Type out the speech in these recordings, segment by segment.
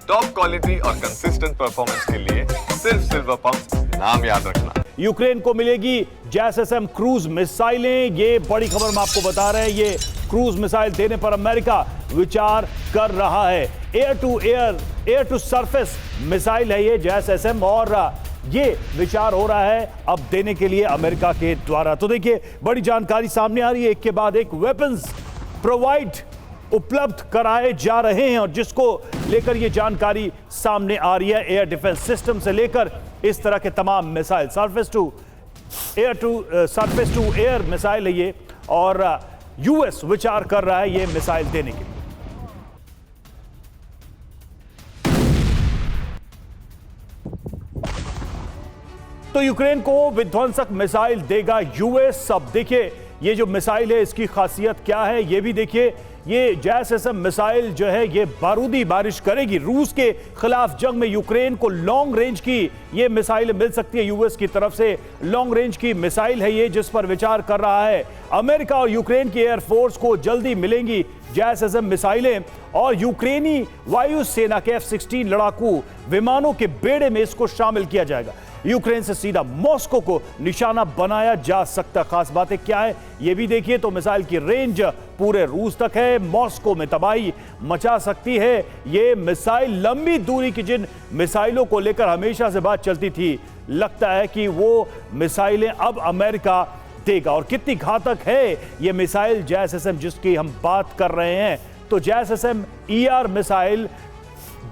Top quality और consistent performance के लिए सिर्फ सिल्वर पंप नाम याद रखना। यूक्रेन को मिलेगी JASSM क्रूज मिसाइलें, ये बड़ी खबर हम आपको बता रहे हैं। ये क्रूज मिसाइल देने पर अमेरिका विचार कर रहा है। एयर टू सरफेस मिसाइल है ये JASSM, और ये विचार हो रहा है अब देने के लिए अमेरिका के द्वारा। तो देखिए, बड़ी जानकारी सामने आ रही है, एक के बाद एक वेपन्स प्रोवाइड उपलब्ध कराए जा रहे हैं, और जिसको लेकर ये जानकारी सामने आ रही है। एयर डिफेंस सिस्टम से लेकर इस तरह के तमाम missile, surface to air missile है ये, और यूएस विचार कर रहा है ये मिसाइल देने के लिए। तो यूक्रेन को विध्वंसक मिसाइल देगा यूएस। अब देखिए, ये जो मिसाइल है इसकी खासियत क्या है ये भी देखिए। ये JASSM मिसाइल जो है ये बारूदी बारिश करेगी। रूस के खिलाफ जंग में यूक्रेन को लॉन्ग रेंज की ये मिसाइल मिल सकती है। यूएस की तरफ से लॉन्ग रेंज की मिसाइल है ये, जिस पर विचार कर रहा है अमेरिका। और यूक्रेन की एयरफोर्स को जल्दी मिलेंगी JASSM मिसाइलें, और यूक्रेनी वायुसेना के F-16 लड़ाकू विमानों के बेड़े में इसको शामिल किया जाएगा। यूक्रेन से सीधा मॉस्को को निशाना बनाया जा सकता। खास बातें क्या है ये भी देखिए। तो मिसाइल की रेंज पूरे रूस तक है, मॉस्को में तबाही मचा सकती है ये मिसाइल। लंबी दूरी की जिन मिसाइलों को लेकर हमेशा से बात चलती थी, लगता है कि वो मिसाइलें अब अमेरिका देगा। और कितनी घातक है ये मिसाइल JASSM जिसकी हम बात कर रहे हैं। तो JASSM ER missile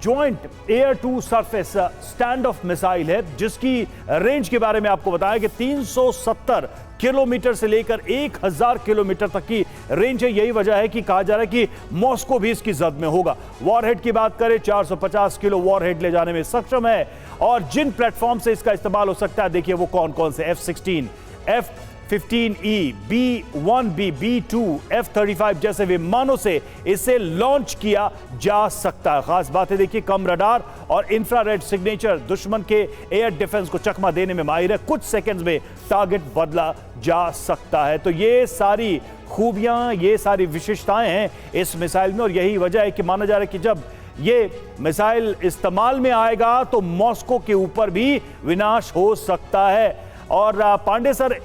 joint air to surface stand off missile है, जिसकी रेंज के बारे में आपको बताया कि 370 किलोमीटर से लेकर 1000 किलोमीटर तक की रेंज है। यही वजह है कि कहा जा रहा है कि मॉस्को भी इसकी जद में होगा। वॉरहेड की बात करें, 450 किलो वॉरहेड ले जाने में सक्षम है। और जिन प्लेटफॉर्म से इसका इस्तेमाल हो सकता है देखिए वो कौन कौन से, F-16, F-15E, B-1B, B-2, F-35 जैसे विमानों से इसे लॉन्च किया जा सकता है। खास बात है देखिए, कम रडार और इंफ्रारेड सिग्नेचर दुश्मन के एयर डिफेंस को चकमा देने में माहिर है। कुछ सेकंड्स में टारगेट बदला जा सकता है। तो ये सारी खूबियां, ये सारी विशेषताएं हैं इस मिसाइल में, और यही वजह है कि माना जा रहा है कि जब ये मिसाइल इस्तेमाल में आएगा तो मॉस्को के ऊपर भी विनाश हो सकता है। और पांडे सर,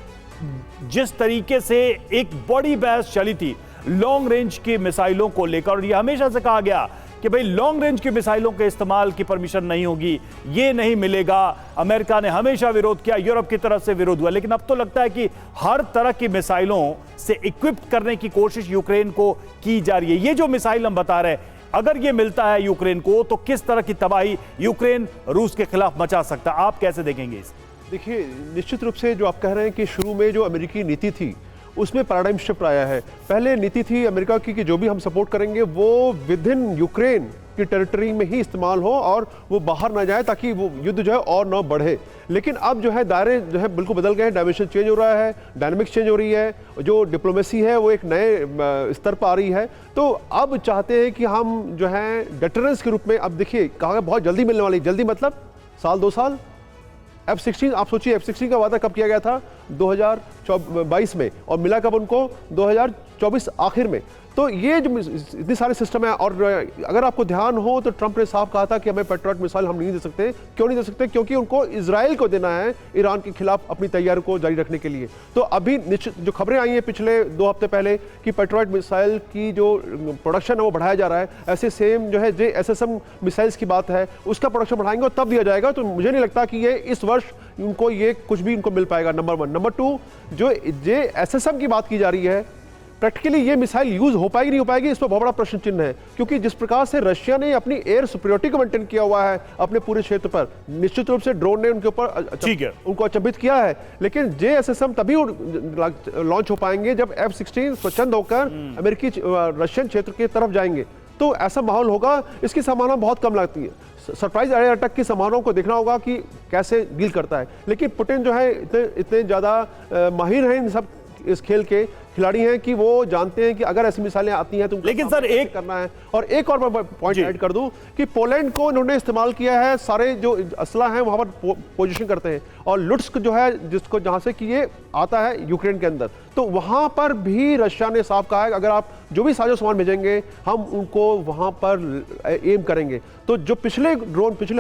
जिस तरीके से एक बड़ी बहस चली थी लॉन्ग रेंज की मिसाइलों को लेकर, और ये हमेशा से कहा गया कि भाई लॉन्ग रेंज की मिसाइलों के इस्तेमाल की परमिशन नहीं होगी, ये नहीं मिलेगा। अमेरिका ने हमेशा विरोध किया, यूरोप की तरफ से विरोध हुआ, लेकिन अब तो लगता है कि हर तरह की मिसाइलों से इक्विप करने की कोशिश यूक्रेन को की जा रही है। ये जो मिसाइल हम बता रहे हैं, अगर ये मिलता है यूक्रेन को तो किस तरह की तबाही यूक्रेन रूस के खिलाफ मचा सकता है, आप कैसे देखेंगे इसे? देखिए, निश्चित रूप से जो आप कह रहे हैं कि शुरू में जो अमेरिकी नीति थी उसमें पैराडाइम शिफ्ट आया है। पहले नीति थी अमेरिका की कि जो भी हम सपोर्ट करेंगे वो विद इन यूक्रेन की टेरिटरी में ही इस्तेमाल हो और वो बाहर ना जाए, ताकि वो युद्ध जो है और ना बढ़े। लेकिन अब जो है दायरे जो है बिल्कुल बदल गए हैं, डायमेंशन चेंज हो रहा है, डायनामिक्स चेंज हो रही है, जो डिप्लोमेसी है वो एक नए स्तर पर आ रही है। तो अब चाहते हैं कि हम जो है डेटरेंस के रूप में, अब देखिए कहा बहुत जल्दी मिलने वाली, जल्दी मतलब साल 2 साल। F-16, आप सोचिए F-16 का वादा कब किया गया था? 2022 में, और मिला कब उनको? 2024 आखिर में। तो ये जो इतने सारे सिस्टम है, और अगर आपको ध्यान हो तो ट्रंप ने साफ कहा था कि हमें पेट्रियट मिसाइल हम नहीं दे सकते। क्यों नहीं दे सकते? क्योंकि उनको इजराइल को देना है ईरान के खिलाफ अपनी तैयारी को जारी रखने के लिए। तो अभी निश्चित जो खबरें आई हैं पिछले 2 हफ्ते पहले कि पेट्रियट मिसाइल की जो प्रोडक्शन है वो बढ़ाया जा रहा है, ऐसे सेम जो है JASSM मिसाइल्स की बात है उसका प्रोडक्शन बढ़ाएंगे और तब दिया जाएगा। तो मुझे नहीं लगता कि ये इस वर्ष उनको ये कुछ भी इनको मिल पाएगा, नंबर 1। नंबर 2, जो JASSM की बात की जा रही है, प्रैक्टिकली ये मिसाइल यूज हो पाएगी नहीं हो पाएगी, इस पर बहुत बड़ा प्रश्न चिन्ह है। क्योंकि जिस प्रकार से रशिया ने अपनी एयर सुपीरियरिटी को मेंटेन किया हुआ है अपने पूरे क्षेत्र पर, निश्चित रूप से ड्रोन ने उनके ऊपर उनको अचंभित किया है। लेकिन JASSM तभी लॉन्च हो पाएंगे जब F-16 स्वच्छंद होकर अमेरिकी रशियन क्षेत्र की तरफ जाएंगे। तो ऐसा माहौल होगा। इसकी संभावना बहुत कम लगती है। सरप्राइज एयर अटैक की संभावनाओं को देखना होगा कि कैसे डील करता है। लेकिन पुतिन जो है इतने ज़्यादा माहिर हैं इन सब इस खेल के खिलाड़ी हैं कि वो जानते हैं कि अगर ऐसी मिसाइलें आती हैं तो लेकिन सर एक करना है। और एक और पॉइंट ऐड कर दूं कि पोलैंड को इन्होंने इस्तेमाल किया है, सारे जो असला हैं वहां पर पोजीशन करते हैं, और लुट्स्क जो है जिसको जहां से कि ये आता है यूक्रेन के अंदर, तो वहां पर भी रशिया ने साफ कहा है अगर आप जो भी साजो सामान भेजेंगे हम उनको वहां पर एम करेंगे। तो जो पिछले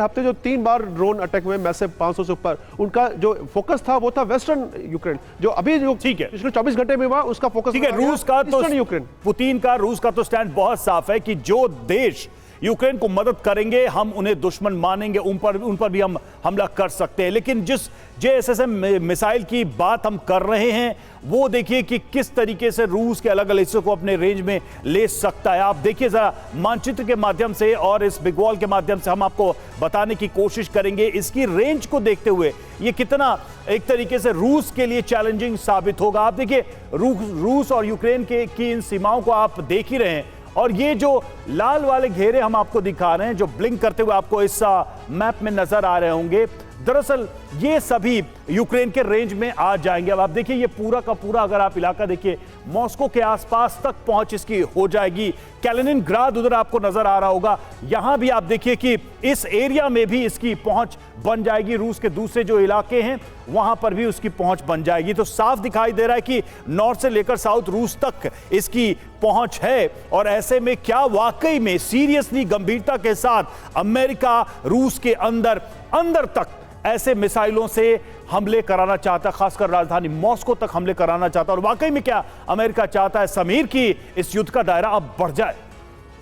हफ्ते जो 3 बार ड्रोन अटैक हुए मैसिव 500 से ऊपर, उनका जो फोकस था वो था वेस्टर्न यूक्रेन। जो अभी जो ठीक है पिछले 24 घंटे में हुआ उसका फोकस ठीक है। रूस का तो यूक्रेन, पुतिन का रूस का तो स्टैंड बहुत साफ है कि जो देश यूक्रेन को मदद करेंगे हम उन्हें दुश्मन मानेंगे, उन पर भी हम हमला कर सकते हैं। लेकिन जिस JSSM मिसाइल की बात हम कर रहे हैं वो देखिए कि किस तरीके से रूस के अलग अलग हिस्सों को अपने रेंज में ले सकता है। आप देखिए जरा मानचित्र के माध्यम से और इस बिग वॉल के माध्यम से हम आपको बताने की कोशिश करेंगे इसकी रेंज को देखते हुए ये कितना एक तरीके से रूस के लिए चैलेंजिंग साबित होगा। आप देखिए रूस और यूक्रेन की इन सीमाओं को आप देख ही रहे हैं और ये जो लाल वाले घेरे हम आपको दिखा रहे हैं जो ब्लिंक करते हुए आपको इस मैप में नजर आ रहे होंगे, दरअसल ये सभी यूक्रेन के रेंज में आ जाएंगे। अब आप देखिए ये पूरा का पूरा अगर आप इलाका देखिए मॉस्को के आसपास तक पहुंच इसकी हो जाएगी। कैलिनिनग्राड उधर आपको नजर आ रहा होगा, यहां भी आप देखिए कि इस एरिया में भी इसकी पहुंच बन जाएगी। रूस के दूसरे जो इलाके हैं वहां पर भी उसकी पहुंच बन जाएगी। तो साफ दिखाई दे रहा है कि नॉर्थ से लेकर साउथ रूस तक इसकी पहुंच है और ऐसे में क्या वाकई में सीरियसली गंभीरता के साथ अमेरिका रूस के अंदर तक ऐसे मिसाइलों से हमले कराना चाहता, खासकर राजधानी मॉस्को तक हमले कराना चाहता और वाकई में क्या अमेरिका चाहता है समीर की इस युद्ध का दायरा अब बढ़ जाए?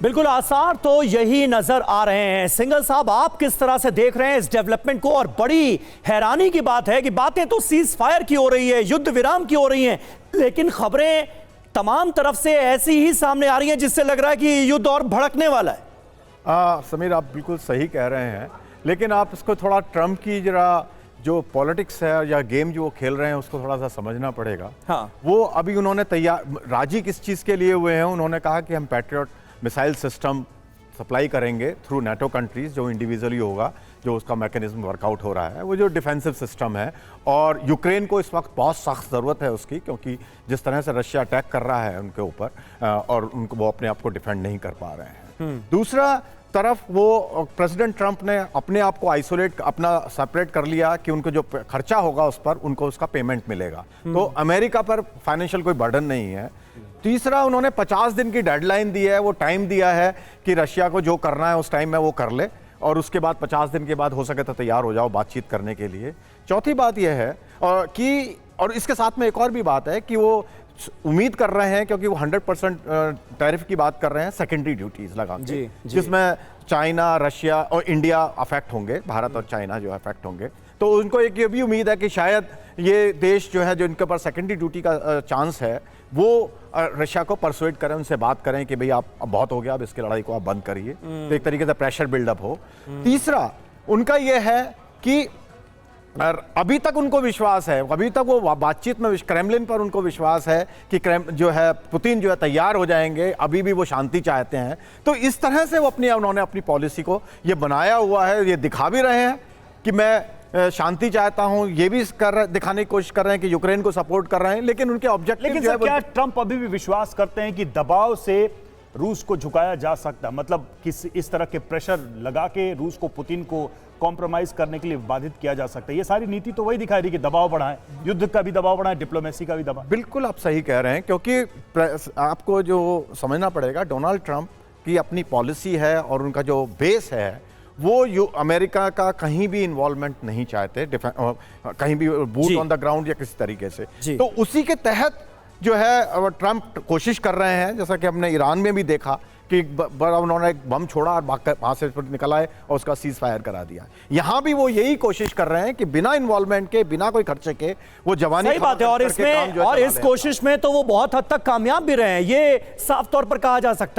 बिल्कुल आसार तो यही नजर आ रहे हैं। सिंघल साहब आप किस तरह से देख रहे हैं इस डेवलपमेंट को? और बड़ी हैरानी की बात है कि बातें तो सीज फायर की हो रही है, युद्ध विराम की हो रही हैं, लेकिन खबरें तमाम तरफ से ऐसी ही सामने आ रही हैं जिससे लग रहा है कि युद्ध और भड़कने वाला है। समीर आप बिल्कुल सही कह रहे हैं, लेकिन आप इसको थोड़ा ट्रम्प की जरा जो पॉलिटिक्स है या गेम जो वो खेल रहे हैं उसको थोड़ा सा समझना पड़ेगा। हाँ। वो अभी उन्होंने राजी किस चीज़ के लिए हुए हैं? उन्होंने कहा कि हम पैट्रियट मिसाइल सिस्टम सप्लाई करेंगे थ्रू नेटो कंट्रीज, जो इंडिविजुअली होगा, जो उसका मैकेनिज्म वर्कआउट हो रहा है, वो जो डिफेंसिव सिस्टम है। और यूक्रेन को इस वक्त बहुत सख्त ज़रूरत है उसकी, क्योंकि जिस तरह से रशिया अटैक कर रहा है उनके ऊपर और उनको वो अपने आप को डिफेंड नहीं कर पा रहे हैं। दूसरा तरफ वो प्रेसिडेंट ट्रंप ने अपने आप को आइसोलेट अपना सेपरेट कर लिया कि उनको जो खर्चा होगा उस पर उनको उसका पेमेंट मिलेगा। तो अमेरिका पर फाइनेंशियल कोई बर्डन नहीं है। तीसरा उन्होंने 50 दिन की डेडलाइन दी है, वो टाइम दिया है कि रशिया को जो करना है उस टाइम में वो कर ले और उसके बाद 50 दिन के बाद हो सके तो तैयार हो जाओ बातचीत करने के लिए। चौथी बात यह है और इसके साथ में एक और भी बात है कि वो उम्मीद कर रहे हैं, क्योंकि वो 100% टैरिफ की बात कर रहे हैं, सेकेंडरी ड्यूटीज लगा के, जिसमें चाइना, रशिया और इंडिया अफेक्ट होंगे, भारत और चाइना जो अफेक्ट होंगे। तो उनको एक ये भी उम्मीद है कि शायद ये देश जो है जो इनके ऊपर सेकेंडरी ड्यूटी का चांस है वो रशिया को परसुएट करें, उनसे बात करें कि भाई आप अब बहुत हो गया, अब इसकी लड़ाई को आप बंद करिए। तो एक तरीके से प्रेशर बिल्डअप हो। तीसरा उनका ये है कि अभी तक उनको विश्वास है, अभी तक वो बातचीत में क्रेमलिन पर उनको विश्वास है कि जो है पुतिन जो है तैयार हो जाएंगे, अभी भी वो शांति चाहते हैं। तो इस तरह से वो उन्होंने अपनी पॉलिसी को ये बनाया हुआ है, ये दिखा भी रहे हैं कि मैं शांति चाहता हूं, ये भी दिखाने की कोशिश कर रहे हैं कि यूक्रेन को सपोर्ट कर रहे हैं, लेकिन उनके ऑब्जेक्टिव लेकिन सर क्या ट्रंप अभी भी विश्वास करते हैं कि दबाव से रूस को झुकाया जा सकता है? मतलब इस तरह के प्रेशर लगा के रूस को, पुतिन को कॉम्प्रोमाइज करने के लिए बाधित किया जा सकता है? ये सारी नीति तो वही दिखा रही कि दबाव बढ़ाएं, युद्ध का भी दबाव बढ़ाएं, डिप्लोमेसी का भी दबाव। बिल्कुल आप सही कह रहे हैं, क्योंकि आपको जो समझना पड़ेगा, डोनाल्ड ट्रंप की अपनी पॉलिसी है और उनका जो बेस है वो अमेरिका का कहीं भी इन्वॉल्वमेंट नहीं चाहते, कहीं भी बूट ऑन द ग्राउंड या किसी तरीके से। तो उसी के तहत जो है ट्रंप कोशिश कर रहे हैं, जैसा कि हमने ईरान में भी देखा कि बड़ा उन्होंने एक बम छोड़ा और वहां से निकल आए और उसका सीज फायर करा दिया। यहां भी वो यही कोशिश कर रहे हैं कि बिना इन्वॉल्वमेंट के, बिना कोई खर्चे के वो जवानी। सही बात है, और इसमें और इस कोशिश में तो वो बहुत हद तक कामयाब भी रहे हैं, ये साफ तौर पर कहा जा सकता है।